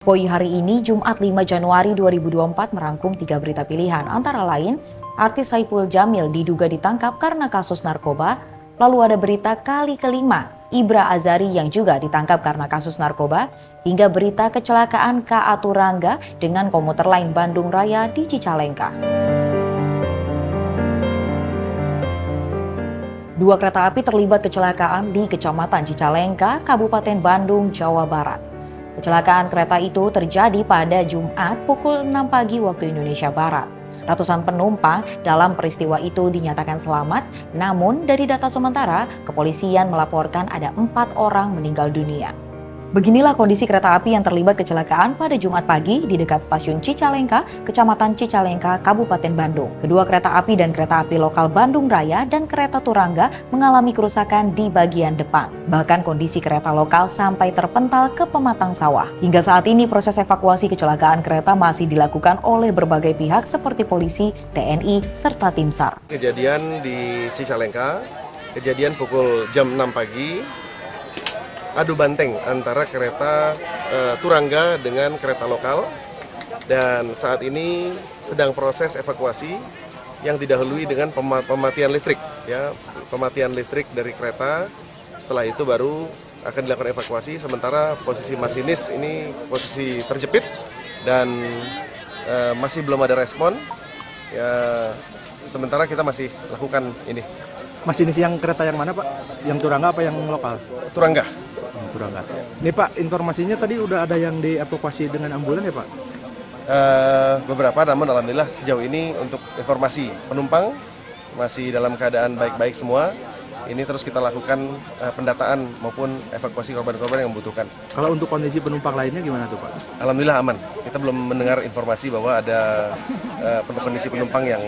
Poi hari ini, Jumat 5 Januari 2024 merangkum 3 berita pilihan, antara lain, artis Saipul Jamil diduga ditangkap karena kasus narkoba, lalu ada berita kali kelima, Ibra Azari yang juga ditangkap karena kasus narkoba, hingga berita kecelakaan KA Turangga dengan komuter lain Bandung Raya di Cicalengka. Dua kereta api terlibat kecelakaan di Kecamatan Cicalengka, Kabupaten Bandung, Jawa Barat. Kecelakaan kereta itu terjadi pada Jumat pukul 6 pagi waktu Indonesia Barat. Ratusan penumpang dalam peristiwa itu dinyatakan selamat, namun dari data sementara, kepolisian melaporkan ada 4 orang meninggal dunia. Beginilah kondisi kereta api yang terlibat kecelakaan pada Jumat pagi di dekat stasiun Cicalengka, Kecamatan Cicalengka, Kabupaten Bandung. Kedua kereta api dan kereta api lokal Bandung Raya dan kereta Turangga mengalami kerusakan di bagian depan. Bahkan kondisi kereta lokal sampai terpental ke pematang sawah. Hingga saat ini proses evakuasi kecelakaan kereta masih dilakukan oleh berbagai pihak seperti polisi, TNI, serta tim SAR. Kejadian di Cicalengka, kejadian pukul jam 6 pagi. Adu banteng antara kereta Turangga dengan kereta lokal, dan saat ini sedang proses evakuasi yang didahului dengan pematian listrik, ya, pematian listrik dari kereta. Setelah itu baru akan dilakukan evakuasi. Sementara posisi masinis ini posisi terjepit dan masih belum ada respon. Ya, sementara kita masih lakukan ini. Masinis yang kereta yang mana, Pak? Yang Turangga apa yang lokal? Turangga. Turangga. Nih Pak, informasinya tadi udah ada yang dievakuasi dengan ambulan ya Pak? Beberapa, namun alhamdulillah sejauh ini untuk informasi penumpang masih dalam keadaan baik-baik semua. Ini terus kita lakukan pendataan maupun evakuasi korban-korban yang membutuhkan. Kalau untuk kondisi penumpang lainnya gimana tuh Pak? Alhamdulillah aman. Kita belum mendengar informasi bahwa ada kondisi penumpang yang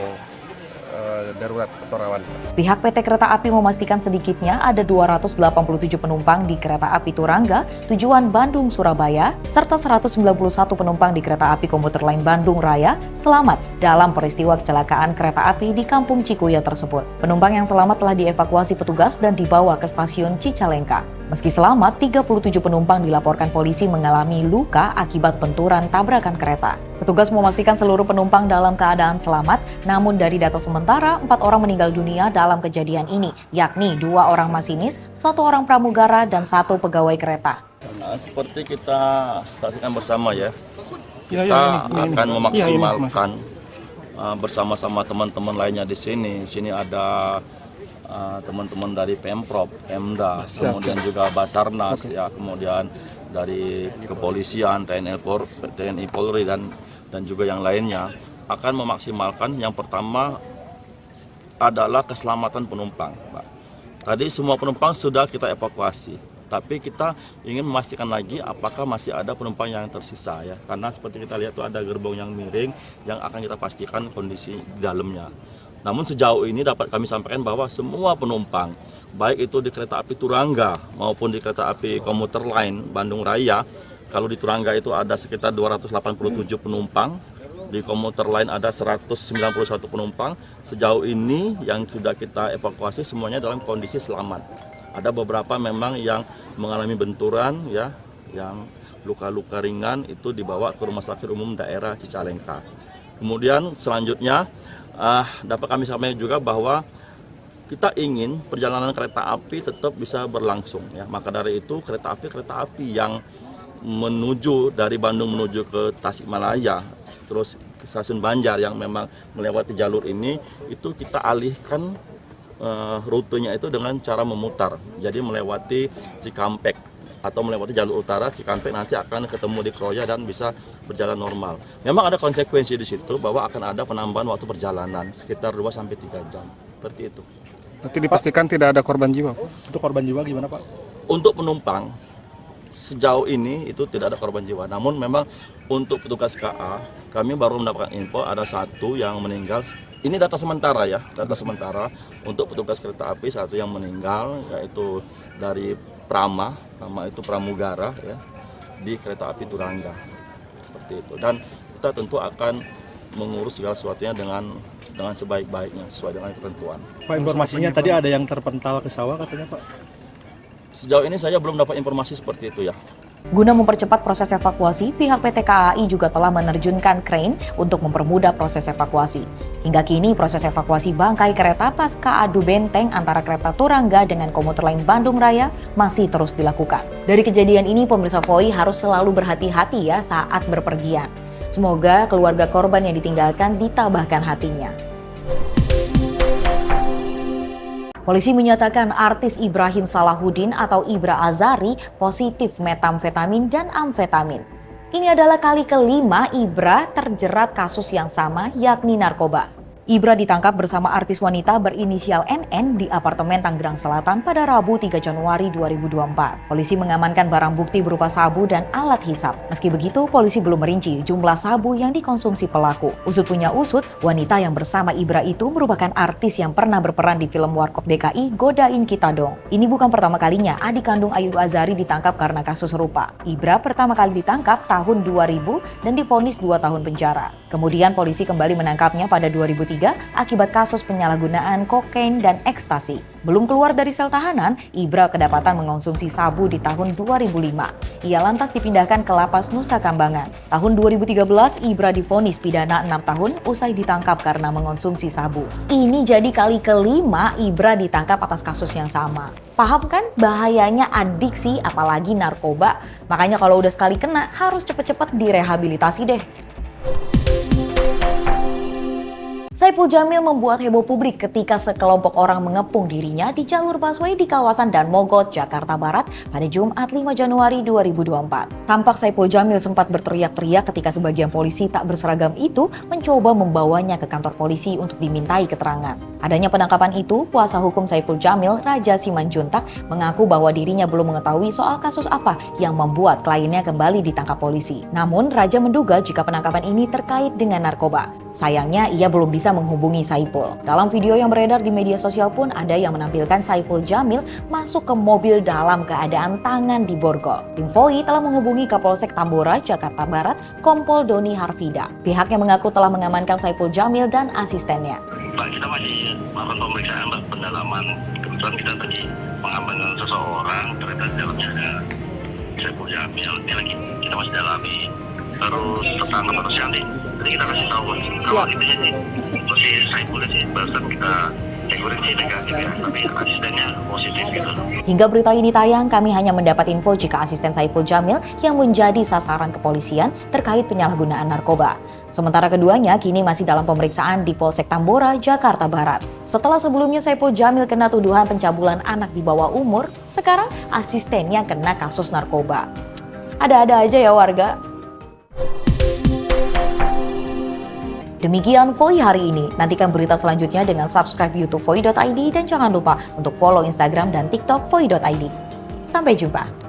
darurat atau rawan. Pihak PT Kereta Api memastikan sedikitnya ada 287 penumpang di kereta api Turangga tujuan Bandung Surabaya serta 191 penumpang di kereta api komuter lain Bandung Raya selamat dalam peristiwa kecelakaan kereta api di Kampung Cikuya tersebut. Penumpang yang selamat telah dievakuasi petugas dan dibawa ke stasiun Cicalengka. Meski selamat, 37 penumpang dilaporkan polisi mengalami luka akibat benturan tabrakan kereta. Petugas memastikan seluruh penumpang dalam keadaan selamat, namun dari data sementara 4 orang meninggal dunia dalam kejadian ini, yakni 2 orang masinis, 1 orang pramugara, dan 1 pegawai kereta. Nah, seperti kita saksikan bersama ya, kita akan memaksimalkan bersama-sama teman-teman lainnya di sini. Di sini ada teman-teman dari Pemprov, Pemda, kemudian juga Basarnas, ya, kemudian dari kepolisian, TNI Polri dan juga yang lainnya akan memaksimalkan. Yang pertama adalah keselamatan penumpang, Pak. Tadi semua penumpang sudah kita evakuasi, tapi kita ingin memastikan lagi apakah masih ada penumpang yang tersisa, ya. Karena seperti kita lihat tuh ada gerbong yang miring yang akan kita pastikan kondisi di dalamnya. Namun sejauh ini dapat kami sampaikan bahwa semua penumpang, baik itu di kereta api Turangga maupun di kereta api komuter lain Bandung Raya, kalau di Turangga itu ada sekitar 287 penumpang, di komuter lain ada 191 penumpang. Sejauh ini yang sudah kita evakuasi semuanya dalam kondisi selamat. Ada beberapa memang yang mengalami benturan, ya, yang luka-luka ringan itu dibawa ke Rumah Sakit Umum Daerah Cicalengka. Kemudian selanjutnya dapat kami sampaikan juga bahwa kita ingin perjalanan kereta api tetap bisa berlangsung, ya. Maka dari itu kereta api yang menuju dari Bandung menuju ke Tasikmalaya, terus ke stasiun Banjar yang memang melewati jalur ini, itu kita alihkan rutenya itu dengan cara memutar. Jadi melewati Cikampek atau melewati jalur utara Cikampek, nanti akan ketemu di Kroya dan bisa berjalan normal. Memang ada konsekuensi di situ bahwa akan ada penambahan waktu perjalanan sekitar 2-3 jam. Seperti itu. Nanti dipastikan tidak ada korban jiwa. Untuk korban jiwa gimana Pak? Untuk penumpang sejauh ini itu tidak ada korban jiwa. Namun memang untuk petugas KA kami baru mendapatkan info ada 1 yang meninggal. Ini data sementara, ya, data sementara untuk petugas kereta api 1 yang meninggal, yaitu dari Prama itu pramugara, ya, di kereta api Turangga, seperti itu. Dan kita tentu akan mengurus segala sesuatunya dengan sebaik-baiknya sesuai dengan ketentuan. Pak, informasinya tadi ada yang terpental ke sawah katanya Pak? Sejauh ini saya belum dapat informasi seperti itu, ya. Guna mempercepat proses evakuasi, pihak PT KAI juga telah menerjunkan krain untuk mempermudah proses evakuasi. Hingga kini proses evakuasi bangkai kereta pasca adu benteng antara kereta Turangga dengan komuter lain Bandung Raya masih terus dilakukan. Dari kejadian ini, pemirsa VOI harus selalu berhati-hati ya saat berpergian. Semoga keluarga korban yang ditinggalkan ditabahkan hatinya. Polisi menyatakan artis Ibrahim Salahuddin atau Ibra Azari positif metamfetamin dan amfetamin. Ini adalah kali kelima Ibra terjerat kasus yang sama, yakni narkoba. Ibra ditangkap bersama artis wanita berinisial NN di apartemen Tangerang Selatan pada Rabu 3 Januari 2024. Polisi mengamankan barang bukti berupa sabu dan alat hisap. Meski begitu, polisi belum merinci jumlah sabu yang dikonsumsi pelaku. Usut punya usut, wanita yang bersama Ibra itu merupakan artis yang pernah berperan di film Warkop DKI Godain Kita Dong. Ini bukan pertama kalinya adik kandung Ayu Azari ditangkap karena kasus serupa. Ibra pertama kali ditangkap tahun 2000 dan divonis 2 tahun penjara. Kemudian polisi kembali menangkapnya pada 2003 akibat kasus penyalahgunaan kokain dan ekstasi. Belum keluar dari sel tahanan, Ibra kedapatan mengonsumsi sabu di tahun 2005. Ia lantas dipindahkan ke lapas Nusa Kambangan. Tahun 2013, Ibra divonis pidana 6 tahun usai ditangkap karena mengonsumsi sabu. Ini jadi kali kelima Ibra ditangkap atas kasus yang sama. Paham kan bahayanya adiksi apalagi narkoba? Makanya kalau udah sekali kena harus cepet-cepet direhabilitasi deh. Saipul Jamil membuat heboh publik ketika sekelompok orang mengepung dirinya di jalur busway di kawasan Dan Mogot, Jakarta Barat pada Jumat 5 Januari 2024. Tampak Saipul Jamil sempat berteriak-teriak ketika sebagian polisi tak berseragam itu mencoba membawanya ke kantor polisi untuk dimintai keterangan. Adanya penangkapan itu, kuasa hukum Saipul Jamil, Raja Simanjuntak, mengaku bahwa dirinya belum mengetahui soal kasus apa yang membuat kliennya kembali ditangkap polisi. Namun, Raja menduga jika penangkapan ini terkait dengan narkoba. Sayangnya, ia belum bisa menghubungi Saipul. Dalam video yang beredar di media sosial pun ada yang menampilkan Saipul Jamil masuk ke mobil dalam keadaan tangan diborgol. Tim VOI telah menghubungi Kapolsek Tambora, Jakarta Barat, Kompol Doni Harfida. Pihaknya mengaku telah mengamankan Saipul Jamil dan asistennya. Pak, kita masih melakukan pemeriksaan pendalaman. Kebetulan kita tadi mengamankan seseorang, ternyata di dalamnya ada Saipul Jamil. Ini lagi kita masih dalami. Terus tertangkap atau siang nih. Jadi kita kasih tahu kalau intinya sih untuk si Saipulnya sih barusan kita cekurin sih negatif ya, tapi asistennya positif gitu. Hingga berita ini tayang, kami hanya mendapat info jika asisten Saipul Jamil yang menjadi sasaran kepolisian terkait penyalahgunaan narkoba. Sementara keduanya kini masih dalam pemeriksaan di Polsek Tambora, Jakarta Barat. Setelah sebelumnya Saipul Jamil kena tuduhan pencabulan anak di bawah umur, sekarang asistennya kena kasus narkoba. Ada-ada aja ya warga. Demikian VOI hari ini. Nantikan berita selanjutnya dengan subscribe YouTube VOI.id dan jangan lupa untuk follow Instagram dan TikTok VOI.id. Sampai jumpa.